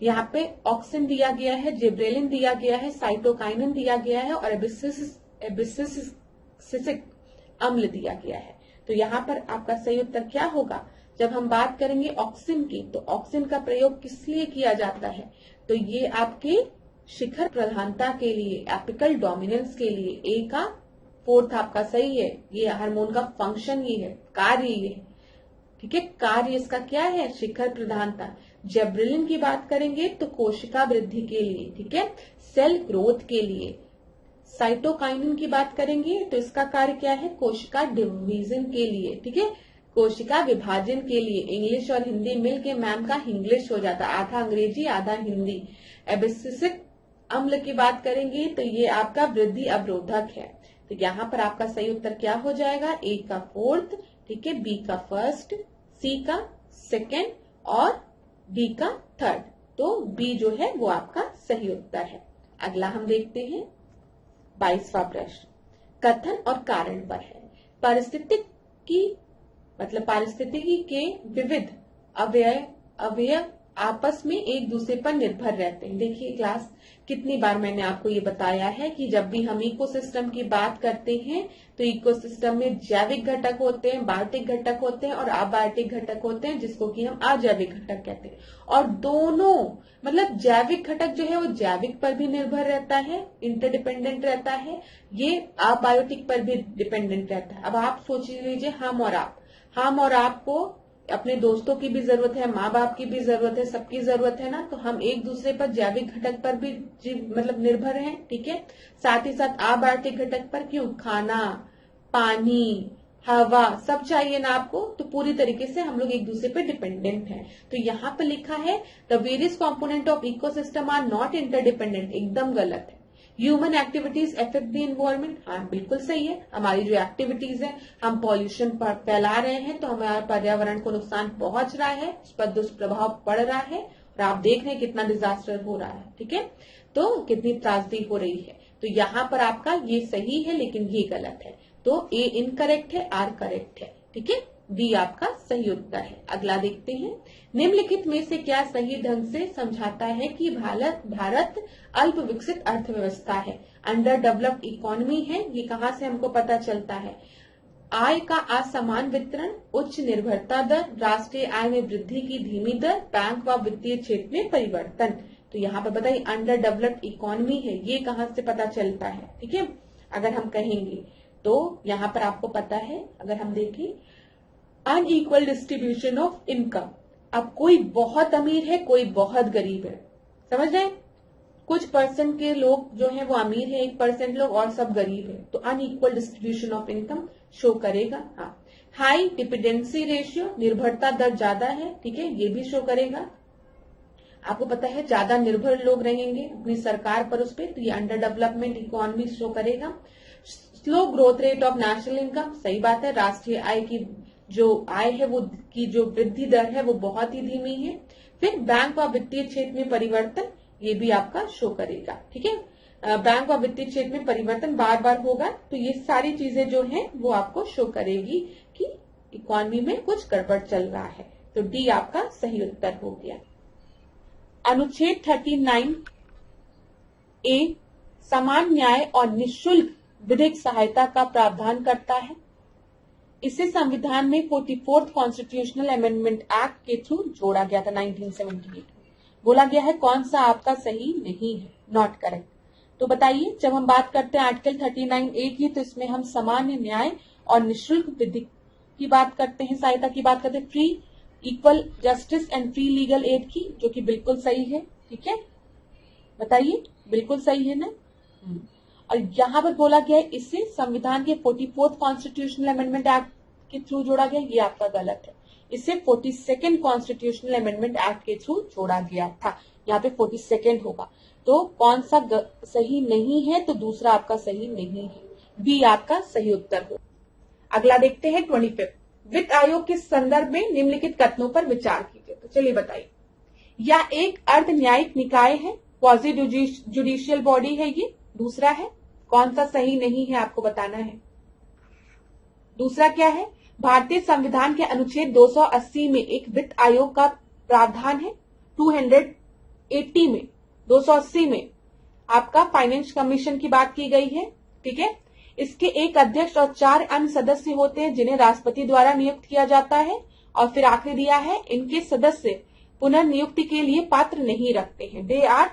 यहाँ पे ऑक्सिन दिया गया है, जिब्रेलिन दिया गया है, साइटोकाइनिन दिया गया है और एबिसिसिक अम्ल दिया गया है। तो यहाँ पर आपका सही उत्तर क्या होगा। जब हम बात करेंगे ऑक्सिन की, तो ऑक्सिन का प्रयोग किस लिए किया जाता है, तो ये आपके शिखर प्रधानता के लिए, एपिकल डोमिनेंस के लिए। ए का 4th आपका सही है, ये हार्मोन का फंक्शन ये है, कार्य ये है, ठीक है। कार्य इसका क्या है, शिखर प्रधानता। जिब्रेलिन की बात करेंगे तो कोशिका वृद्धि के लिए, ठीक है, सेल ग्रोथ के लिए। साइटोकाइनिन की बात करेंगे तो इसका कार्य क्या है, कोशिका डिवीजन के लिए, ठीक है, कोशिका विभाजन के लिए। इंग्लिश और हिंदी मिलके मैम का इंग्लिश हो जाता, आधा अंग्रेजी आधा हिंदी। एबिसिसिक अम्ल की बात करेंगे तो ये आपका वृद्धि अवरोधक है। तो यहाँ पर आपका सही उत्तर क्या हो जाएगा, ए का 4th, ठीक है, बी का 1st, सी का 2nd और डी का 3rd। तो बी जो है वो आपका सही उत्तर है। अगला हम देखते हैं 22वां प्रश्न, कथन और कारण पर है। पारिस्थितिकी के विविध अवयव आपस में एक दूसरे पर निर्भर रहते हैं। देखिए क्लास, कितनी बार मैंने आपको ये बताया है कि जब भी हम इकोसिस्टम की बात करते हैं तो इकोसिस्टम में जैविक घटक होते हैं, बायोटिक घटक होते हैं और अबायोटिक घटक होते हैं, जिसको कि हम अजैविक घटक कहते हैं। और दोनों मतलब जैविक घटक जो है वो जैविक पर भी निर्भर रहता है, इंटरडिपेंडेंट रहता है, ये अबायोटिक पर भी डिपेंडेंट रहता है। अब आप सोच लीजिए, हम और आपको अपने दोस्तों की भी जरूरत है, माँ बाप की भी जरूरत है, सबकी जरूरत है ना। तो हम एक दूसरे पर जैविक घटक पर भी मतलब निर्भर हैं, ठीक है। साथ ही साथ अबायोटिक घटक पर, क्यों, खाना, पानी, हवा सब चाहिए ना आपको, तो पूरी तरीके से हम लोग एक दूसरे पे डिपेंडेंट हैं। तो यहाँ पे लिखा है the various component of ecosystem are not interdependent, एकदम गलत है। Human activities affect the environment, हाँ बिल्कुल सही है। हमारी जो एक्टिविटीज है, हम पॉल्यूशन फैला रहे हैं तो हमारे पर्यावरण को नुकसान पहुंच रहा है, उस पर दुष्प्रभाव पड़ रहा है, और आप देख रहे हैं कितना डिजास्टर हो रहा है, ठीक है, तो कितनी त्रासदी हो रही है। तो यहाँ पर आपका ये सही है लेकिन ये गलत है, तो ए इनकरेक्ट है, आर करेक्ट है, ठीक है, बी आपका सही उत्तर है। अगला देखते हैं, निम्नलिखित में से क्या सही ढंग से समझाता है कि भारत अल्प विकसित अर्थव्यवस्था है, अंडर डेवलप्ड इकोनॉमी है। ये कहाँ से हमको पता चलता है? आय का असमान वितरण, उच्च निर्भरता दर, राष्ट्रीय आय में वृद्धि की धीमी दर, बैंक व वित्तीय क्षेत्र में परिवर्तन। तो यहाँ पर बताइए अंडर डेवलप्ड इकोनॉमी है, ये कहाँ से पता चलता है? ठीक है, अगर हम कहेंगे तो यहाँ पर आपको पता है, अगर हम देखें अनइक्वल डिस्ट्रीब्यूशन ऑफ इनकम। अब कोई बहुत अमीर है, कोई बहुत गरीब है, समझ रहे हैं? कुछ परसेंट के लोग जो हैं वो अमीर है, 1% लोग और सब गरीब है, तो unequal distribution of income show करेगा। हाँ, हाई डिपेंडेंसी रेशियो, निर्भरता दर ज्यादा है, ठीक है, ये भी शो करेगा। आपको पता है ज्यादा निर्भर लोग रहेंगे अपनी सरकार पर, उस पर, तो ये अंडर डेवलपमेंट इकोनॉमी शो करेगा। Slow growth rate of national income, सही बात है, राष्ट्रीय आय की जो आय है वो की जो वृद्धि दर है वो बहुत ही धीमी है। फिर बैंक व वित्तीय क्षेत्र में परिवर्तन, ये भी आपका शो करेगा, ठीक है, बैंक व वित्तीय क्षेत्र में परिवर्तन बार बार होगा, तो ये सारी चीजें जो हैं वो आपको शो करेगी कि इकोनॉमी में कुछ गड़बड़ चल रहा है। तो डी आपका सही उत्तर हो गया। अनुच्छेद 39 ए समान न्याय और निःशुल्क विधिक सहायता का प्रावधान करता है। इसे संविधान में 44th कॉन्स्टिट्यूशनल अमेंडमेंट एक्ट के थ्रू जोड़ा गया था 1978 में। बोला गया है कौन सा आपका सही नहीं है, नॉट करेक्ट। तो बताइए, जब हम बात करते हैं आर्टिकल 39A की, तो इसमें हम सामान्य न्याय और निःशुल्क विधिक की बात करते हैं, सहायता की बात करते हैं, free equal justice and free legal aid की, जो कि बिल्कुल सही है, ठीक है, बताइए बिल्कुल सही है ना। और यहाँ पर बोला गया है इसे संविधान के 44th कॉन्स्टिट्यूशनल अमेंडमेंट एक्ट के थ्रू जोड़ा गया, ये आपका गलत है। इसे 42nd कॉन्स्टिट्यूशनल अमेंडमेंट एक्ट के थ्रू जोड़ा गया था, यहाँ पे 42nd होगा। तो कौन सा सही नहीं है? तो दूसरा आपका सही नहीं है, बी आपका सही उत्तर हो। अगला देखते हैं 25th, वित्त आयोग के संदर्भ में निम्नलिखित कथनों पर विचार कीजिए। तो चलिए बताइए, यह एक अर्ध न्यायिक निकाय है, क्वाजी जुडिशियल बॉडी है ये, दूसरा है, कौन सा सही नहीं है आपको बताना है। दूसरा क्या है? भारतीय संविधान के अनुच्छेद 280 में एक वित्त आयोग का प्रावधान है, 280 में 280 में आपका फाइनेंस कमीशन की बात की गई है, ठीक है। इसके एक अध्यक्ष और 4 अन्य सदस्य होते हैं जिन्हें राष्ट्रपति द्वारा नियुक्त किया जाता है। और फिर आखिरी दिया है, इनके सदस्य पुनर्नियुक्ति के लिए पात्र नहीं रखते हैं, they are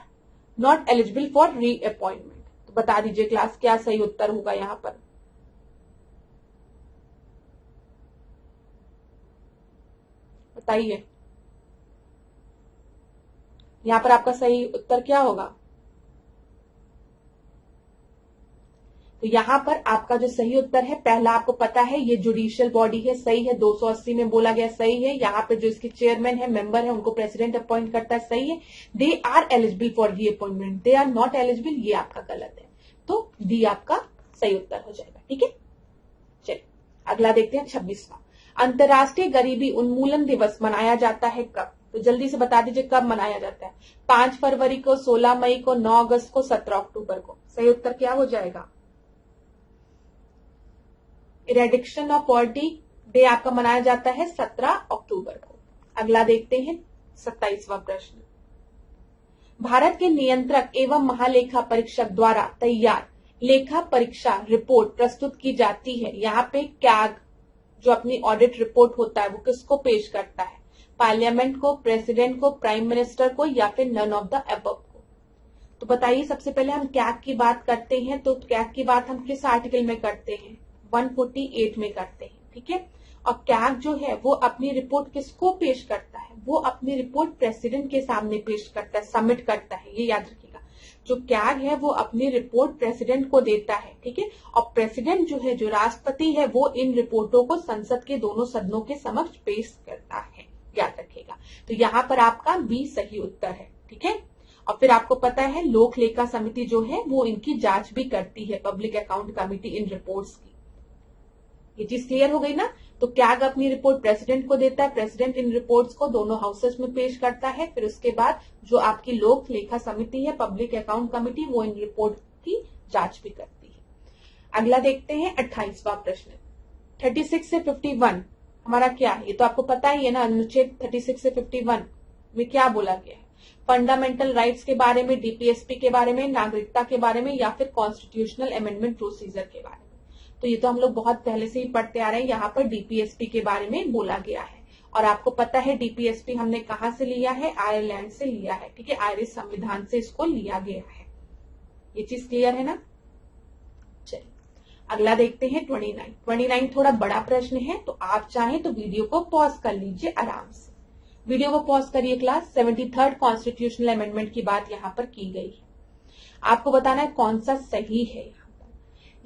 not eligible for reappointment. तो बता दीजिए क्लास, क्या सही उत्तर होगा यहाँ पर? बताइए, यहाँ पर आपका सही उत्तर क्या होगा? तो यहाँ पर आपका जो सही उत्तर है, पहला आपको पता है ये जुडिशियल बॉडी है, सही है, 280 में बोला गया, सही है। यहाँ पे जो इसके चेयरमैन है, मेंबर है, उनको प्रेसिडेंट अपॉइंट करता है, सही है। They are eligible for reappointment, they are not eligible, ये आपका गलत है। तो डी आपका सही उत्तर हो जाएगा, ठीक है। चलिए अगला देखते हैं 26वां, अंतर्राष्ट्रीय गरीबी उन्मूलन दिवस मनाया जाता है कब? तो जल्दी से बता दीजिए कब मनाया जाता है। 5 फरवरी को, 16 मई को, 9 अगस्त को, 17 अक्टूबर को। सही उत्तर क्या हो जाएगा? इरेडिक्शन ऑफ पॉवर्टी डे आपका मनाया जाता है 17 अक्टूबर को। अगला देखते हैं 27वां प्रश्न, भारत के नियंत्रक एवं महालेखा परीक्षक द्वारा तैयार लेखा परीक्षा रिपोर्ट प्रस्तुत की जाती है। यहाँ पे कैग जो अपनी ऑडिट रिपोर्ट होता है वो किसको पेश करता है? पार्लियामेंट को, प्रेसिडेंट को, प्राइम मिनिस्टर को, या फिर नन ऑफ द अबव को? तो बताइए, सबसे पहले हम कैग की बात करते हैं, तो कैग की बात हम किस आर्टिकल में करते हैं? 148 में करते हैं, ठीक है। और कैग जो है वो अपनी रिपोर्ट किसको पेश करता है? वो अपनी रिपोर्ट प्रेसिडेंट के सामने पेश करता है, सबमिट करता है, ये याद रखिएगा। जो कैग है वो अपनी रिपोर्ट प्रेसिडेंट को देता है, ठीक है। और प्रेसिडेंट जो है, जो राष्ट्रपति है, वो इन रिपोर्टों को संसद के दोनों सदनों के समक्ष पेश करता है, याद रखिएगा। तो यहाँ पर आपका बी सही उत्तर है, ठीक है। और फिर आपको पता है लोक लेखा समिति जो है वो इनकी जांच भी करती है, पब्लिक अकाउंट कमिटी, इन रिपोर्ट्स की। ये चीज क्लियर हो गई ना। तो कैग अपनी रिपोर्ट प्रेसिडेंट को देता है, प्रेसिडेंट इन रिपोर्ट्स को दोनों हाउसेस में पेश करता है, फिर उसके बाद जो आपकी लोक लेखा समिति है, पब्लिक अकाउंट कमिटी, वो इन रिपोर्ट की जांच भी करती है। अगला देखते हैं 28वां प्रश्न, 36 से 51 हमारा क्या है, ये तो आपको पता ही है ना। अनुच्छेद 36 से 51 में क्या बोला गया है? फंडामेंटल राइट्स के बारे में, डीपीएसपी के बारे में, नागरिकता के बारे में, या फिर कॉन्स्टिट्यूशनल अमेंडमेंट प्रोसीजर के बारे में। तो ये तो हम लोग बहुत पहले से ही पढ़ते आ रहे हैं। यहाँ पर डीपीएसपी के बारे में बोला गया है, और आपको पता है डीपीएसपी हमने कहाँ से लिया है? आयरलैंड से लिया है, ठीक है। आयरिश संविधान से इसको लिया गया है। ये चीज क्लियर है ना। चलिए अगला देखते हैं 29 थोड़ा बड़ा प्रश्न है, तो आप चाहें तो वीडियो को पॉज कर लीजिए आराम से। वीडियो को पॉज करिए क्लास। 73rd कॉन्स्टिट्यूशनल अमेंडमेंट की बात यहाँ पर की गई है। आपको बताना है कौन सा सही है। यहाँ पर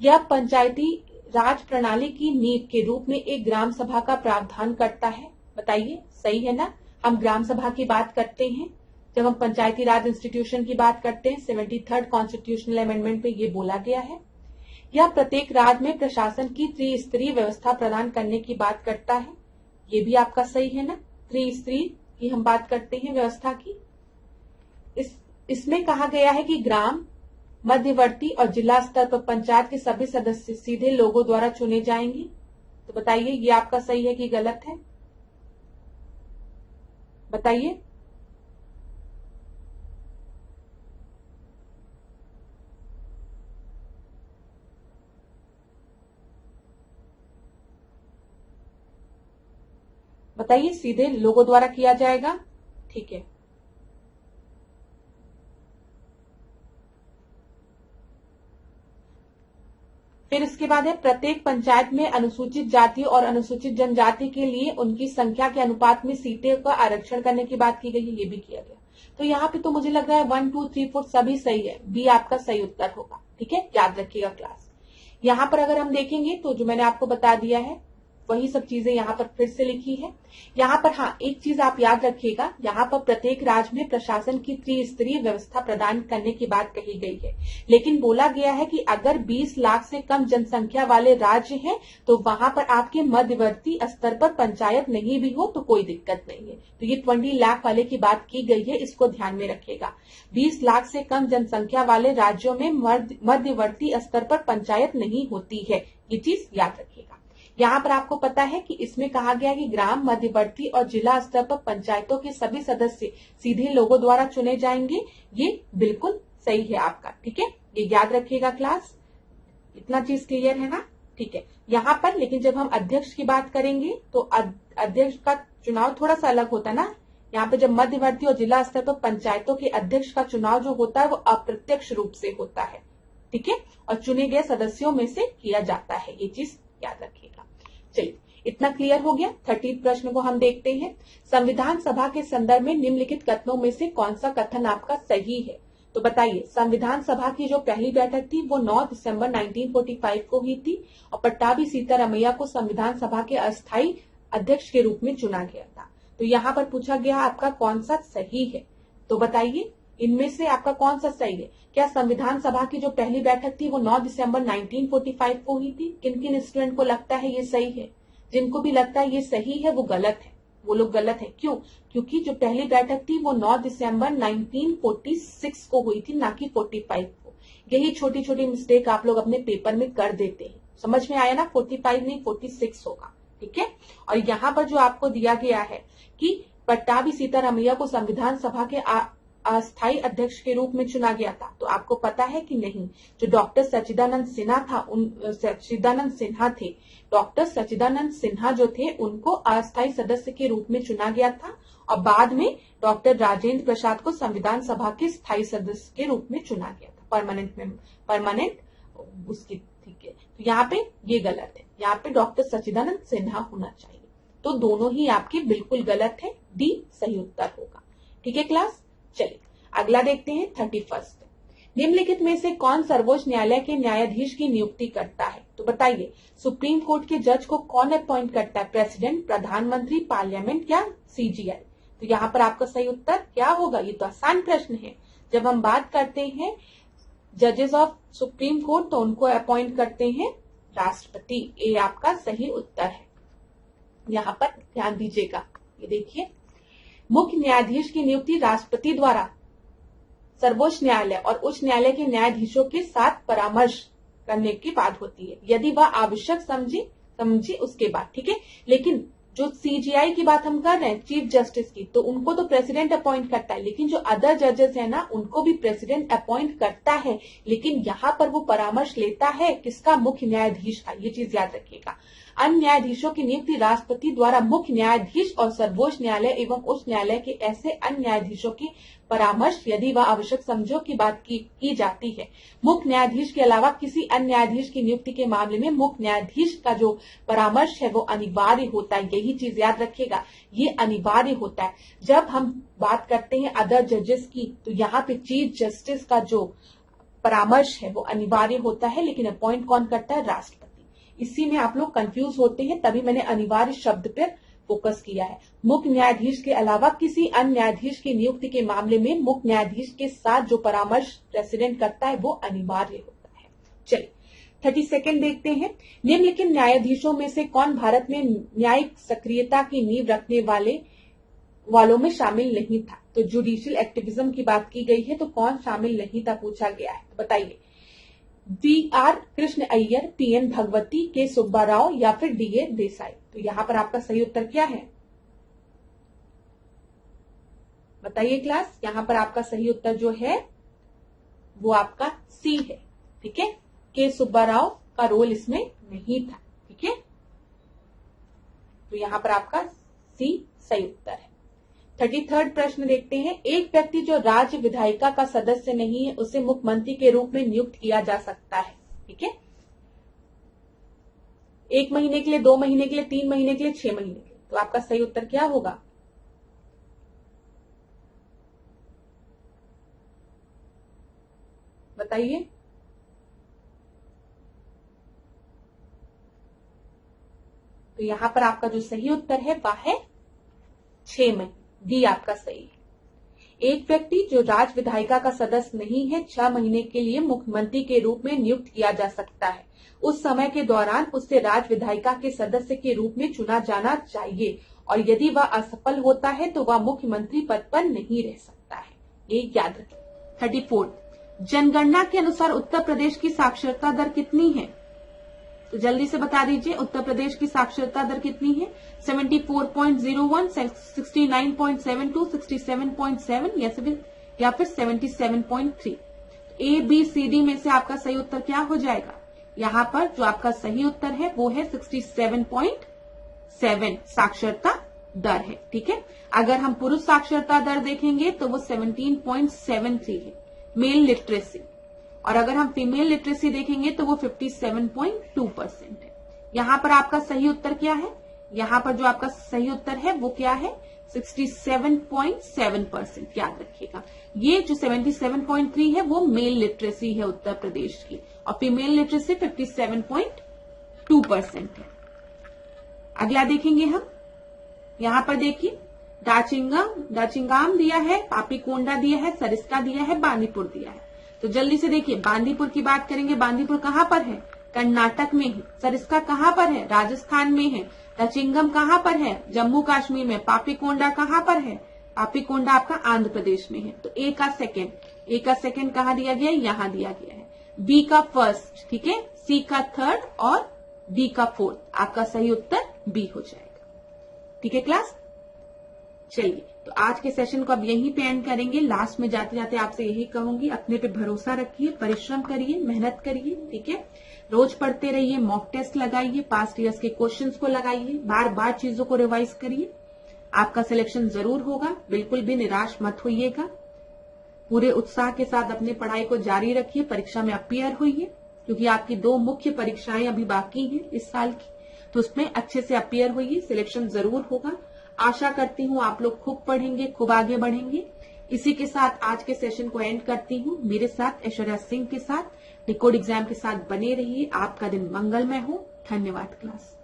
यह पंचायती राज प्रणाली की नींव के रूप में एक ग्राम सभा का प्रावधान करता है। बताइए सही है ना। हम ग्राम सभा की बात करते हैं जब हम पंचायती राज इंस्टीट्यूशन की बात करते हैं। 73rd कॉन्स्टिट्यूशनल अमेंडमेंट में ये बोला गया है। यह प्रत्येक राज्य में प्रशासन की त्रिस्तरीय व्यवस्था प्रदान करने की बात करता है। ये भी आपका सही है ना। त्रिस्तरीय की हम बात करते हैं व्यवस्था की। इसमें कहा गया है कि ग्राम, मध्यवर्ती और जिला स्तर पर पंचायत के सभी सदस्य सीधे लोगों द्वारा चुने जाएंगे। तो बताइए ये आपका सही है कि गलत है? बताइए। बताइए सीधे लोगों द्वारा किया जाएगा, ठीक है। फिर इसके बाद है प्रत्येक पंचायत में अनुसूचित जाति और अनुसूचित जनजाति के लिए उनकी संख्या के अनुपात में सीटें का आरक्षण करने की बात की गई है। ये भी किया गया। तो यहाँ पे तो मुझे लग रहा है 1, 2, 3, 4 सभी सही है। बी आपका सही उत्तर होगा, ठीक है। याद रखिएगा क्लास। यहाँ पर अगर हम देखेंगे तो जो मैंने आपको बता दिया है वही सब चीजें यहाँ पर फिर से लिखी है। यहाँ पर हाँ एक चीज आप याद रखिएगा, यहाँ पर प्रत्येक राज्य में प्रशासन की त्रिस्तरीय व्यवस्था प्रदान करने की बात कही गई है, लेकिन बोला गया है कि अगर 20 लाख से कम जनसंख्या वाले राज्य हैं तो वहां पर आपके मध्यवर्ती स्तर पर पंचायत नहीं भी हो तो कोई दिक्कत नहीं है। तो ये 20 लाख वाले की बात की गई है, इसको ध्यान में रखिएगा। 20 लाख से कम जनसंख्या वाले राज्यों में मध्यवर्ती स्तर पर पंचायत नहीं होती है। ये चीज याद रखिएगा। यहाँ पर आपको पता है कि इसमें कहा गया कि ग्राम, मध्यवर्ती और जिला स्तर पर पंचायतों के सभी सदस्य सीधे लोगों द्वारा चुने जाएंगे। ये बिल्कुल सही है आपका, ठीक है। ये याद रखिएगा क्लास। इतना चीज क्लियर है ना, ठीक है। यहाँ पर लेकिन जब हम अध्यक्ष की बात करेंगे तो अध्यक्ष का चुनाव थोड़ा सा अलग होता है ना। यहाँ पे जब मध्यवर्ती और जिला स्तर पर पंचायतों के अध्यक्ष का चुनाव जो होता है वो अप्रत्यक्ष रूप से होता है, ठीक है, और चुने गए सदस्यों में से किया जाता है। ये चीज याद रखिएगा। चलिए इतना क्लियर हो गया। 30 प्रश्न को हम देखते हैं। संविधान सभा के संदर्भ में निम्नलिखित कथनों में से कौन सा कथन आपका सही है? तो बताइए। संविधान सभा की जो पहली बैठक थी वो 9 दिसंबर 1945 को हुई थी और पट्टाभी सीतारमैया को संविधान सभा के अस्थायी अध्यक्ष के रूप में चुना गया था। तो यहाँ पर पूछा गया आपका कौन सा सही है? तो बताइए इनमें से आपका कौन सा सही है? क्या संविधान सभा की जो पहली बैठक थी वो 9 दिसंबर 1945 को हुई थी? किन किन स्टूडेंट को लगता है ये सही है? जिनको भी लगता है ये सही है वो गलत है, वो लोग गलत है। क्यों? क्योंकि जो पहली बैठक थी वो 9 दिसंबर 1946 को हुई थी, ना कि 45 को। यही छोटी छोटी मिस्टेक आप लोग अपने पेपर में कर देते हैं। समझ में आया ना? 45 नहीं 46 होगा, ठीक है। और यहाँ पर जो आपको दिया गया है कि पट्टाभी सीतारमैया को संविधान सभा के अस्थायी अध्यक्ष के रूप में चुना गया था, तो आपको पता है कि नहीं, जो डॉक्टर सच्चिदानंद सिन्हा जो थे उनको अस्थायी सदस्य के रूप में चुना गया था और बाद में डॉक्टर राजेंद्र प्रसाद को संविधान सभा के स्थायी सदस्य के रूप में चुना गया था, परमानेंट उसकी, ठीक है। तो यहाँ पे ये गलत है, यहाँ पे डॉक्टर सच्चिदानंद सिन्हा होना चाहिए। तो दोनों ही आपके बिल्कुल गलत है, डी सही उत्तर होगा, ठीक है क्लास। चलिए अगला देखते हैं 31। निम्नलिखित में से कौन सर्वोच्च न्यायालय के न्यायाधीश की नियुक्ति करता है? तो बताइए, सुप्रीम कोर्ट के जज को कौन अपॉइंट करता है? प्रेसिडेंट, प्रधानमंत्री, पार्लियामेंट या सीजीआई? तो यहाँ पर आपका सही उत्तर क्या होगा? ये तो आसान प्रश्न है। जब हम बात करते हैं जजेस ऑफ सुप्रीम कोर्ट तो उनको अपॉइंट करते हैं राष्ट्रपति। ये आपका सही उत्तर है। यहाँ पर ध्यान दीजिएगा, ये देखिए, मुख्य न्यायाधीश की नियुक्ति राष्ट्रपति द्वारा सर्वोच्च न्यायालय और उच्च न्यायालय के न्यायाधीशों के साथ परामर्श करने की बात होती है, यदि वह आवश्यक समझे उसके बाद, ठीक है। लेकिन जो सीजीआई की बात हम कर रहे हैं, चीफ जस्टिस की, तो उनको तो प्रेसिडेंट अपॉइंट करता है, लेकिन जो अदर जजेस है ना, उनको भी प्रेसिडेंट अपॉइंट करता है, लेकिन यहाँ पर वो परामर्श लेता है किसका? मुख्य न्यायाधीश का। ये चीज याद रखिएगा। अन्य न्यायाधीशों की नियुक्ति राष्ट्रपति द्वारा मुख्य न्यायाधीश और सर्वोच्च न्यायालय एवं उच्च न्यायालय के ऐसे अन्य न्यायाधीशों की परामर्श यदि वह आवश्यक समझो की बात की जाती है। मुख्य न्यायाधीश के अलावा किसी अन्य न्यायाधीश की नियुक्ति के मामले में मुख्य न्यायाधीश का जो परामर्श है वो अनिवार्य होता है। यही चीज याद रखिएगा, ये अनिवार्य होता है। जब हम बात करते हैं अदर जजेस की, तो यहाँ पे चीफ जस्टिस का जो परामर्श है वो अनिवार्य होता है, लेकिन अपॉइंट कौन करता है? राष्ट्रपति। इसी में आप लोग कंफ्यूज होते हैं, तभी मैंने अनिवार्य शब्द पर फोकस किया है। मुख्य न्यायाधीश के अलावा किसी अन्य न्यायाधीश की नियुक्ति के मामले में मुख्य न्यायाधीश के साथ जो परामर्श प्रेसिडेंट करता है वो अनिवार्य होता है। चलिए 32 देखते हैं। निम्नलिखित न्यायाधीशों में से कौन भारत में न्यायिक सक्रियता की नींव रखने वालों में शामिल नहीं था? तो जुडिशियल एक्टिविज्म की बात की गई है, तो कौन शामिल नहीं था पूछा गया है, तो बताइए। वी.आर. कृष्ण अय्यर, पी.एन. भगवती, के सुब्बा राव या फिर डी.ए. देसाई? तो यहाँ पर आपका सही उत्तर क्या है? बताइए क्लास। यहाँ पर आपका सही उत्तर जो है वो आपका सी है, ठीक है। के सुब्बा राव का रोल इसमें नहीं था, ठीक है। तो यहाँ पर आपका सी सही उत्तर है। 33 प्रश्न देखते हैं। एक व्यक्ति जो राज्य विधायिका का सदस्य नहीं है उसे मुख्यमंत्री के रूप में नियुक्त किया जा सकता है, ठीक है। 1 महीने के लिए, 2 महीने के लिए, 3 महीने के लिए, 6 महीने के लिए। तो आपका सही उत्तर क्या होगा? बताइए। तो यहां पर आपका जो सही उत्तर है वह है 6 महीने। डी आपका सही है। एक व्यक्ति जो राज्य विधायिका का सदस्य नहीं है 6 महीने के लिए मुख्यमंत्री के रूप में नियुक्त किया जा सकता है। उस समय के दौरान उसे राज्य विधायिका के सदस्य के रूप में चुना जाना चाहिए और यदि वह असफल होता है तो वह मुख्यमंत्री पद पर नहीं रह सकता है। ये याद रखें। 34 जनगणना के अनुसार उत्तर प्रदेश की साक्षरता दर कितनी है? तो जल्दी से बता दीजिए, उत्तर प्रदेश की साक्षरता दर कितनी है? 74.01, 69.72, 67.7 या फिर 77.3। ए बी सी डी में से आपका सही उत्तर क्या हो जाएगा? यहाँ पर जो आपका सही उत्तर है वो है 67.7 साक्षरता दर है, ठीक है। अगर हम पुरुष साक्षरता दर देखेंगे तो वो 17.73 है, मेल लिटरेसी, और अगर हम फीमेल लिटरेसी देखेंगे तो वो 57.2% है। यहाँ पर आपका सही उत्तर क्या है? यहाँ पर जो आपका सही उत्तर है वो क्या है? 67.7%। याद रखिएगा, ये जो 77.3 है वो मेल लिटरेसी है उत्तर प्रदेश की, और फीमेल लिटरेसी 57.2% है। अगला देखेंगे हम। यहाँ पर देखिए, दाचिंगाम दिया है, पापीकोंडा दिया है, सरिस्का दिया है, बांदीपुर दिया है। तो जल्दी से देखिए, बांदीपुर की बात करेंगे। बांदीपुर कहाँ पर है? कर्नाटक में है। सरिस्का कहाँ पर है? राजस्थान में है। दाचिंगम कहाँ पर है? जम्मू कश्मीर में। पापीकोंडा कहाँ पर है? पापीकोंडा आपका आंध्र प्रदेश में है। तो ए का सेकंड कहाँ दिया गया है? यहाँ दिया गया है। बी का फर्स्ट, ठीक है, सी का थर्ड और डी का फोर्थ। आपका सही उत्तर बी हो जाएगा, ठीक है क्लास। चलिए, तो आज के सेशन को अब यहीं पे एंड करेंगे। लास्ट में जाते जाते आपसे यही कहूंगी, अपने पे भरोसा रखिए, परिश्रम करिए, मेहनत करिए, ठीक है। रोज पढ़ते रहिए, मॉक टेस्ट लगाइए, पास्ट ईयर्स के क्वेश्चंस को लगाइए, बार बार चीजों को रिवाइज करिए। आपका सिलेक्शन जरूर होगा, बिल्कुल भी निराश मत होइएगा। पूरे उत्साह के साथ अपनी पढ़ाई को जारी रखिए, परीक्षा में अपीयर होइए, क्योंकि आपकी 2 मुख्य परीक्षाएं अभी बाकी हैं इस साल की, तो उसमें अच्छे से अपीयर होइए, सिलेक्शन जरूर होगा। आशा करती हूँ आप लोग खूब पढ़ेंगे, खूब आगे बढ़ेंगे। इसी के साथ आज के सेशन को एंड करती हूँ। मेरे साथ ऐश्वर्या सिंह के साथ डिकोड एग्जाम के साथ बने रहिए। आपका दिन मंगलमय हो। धन्यवाद क्लास।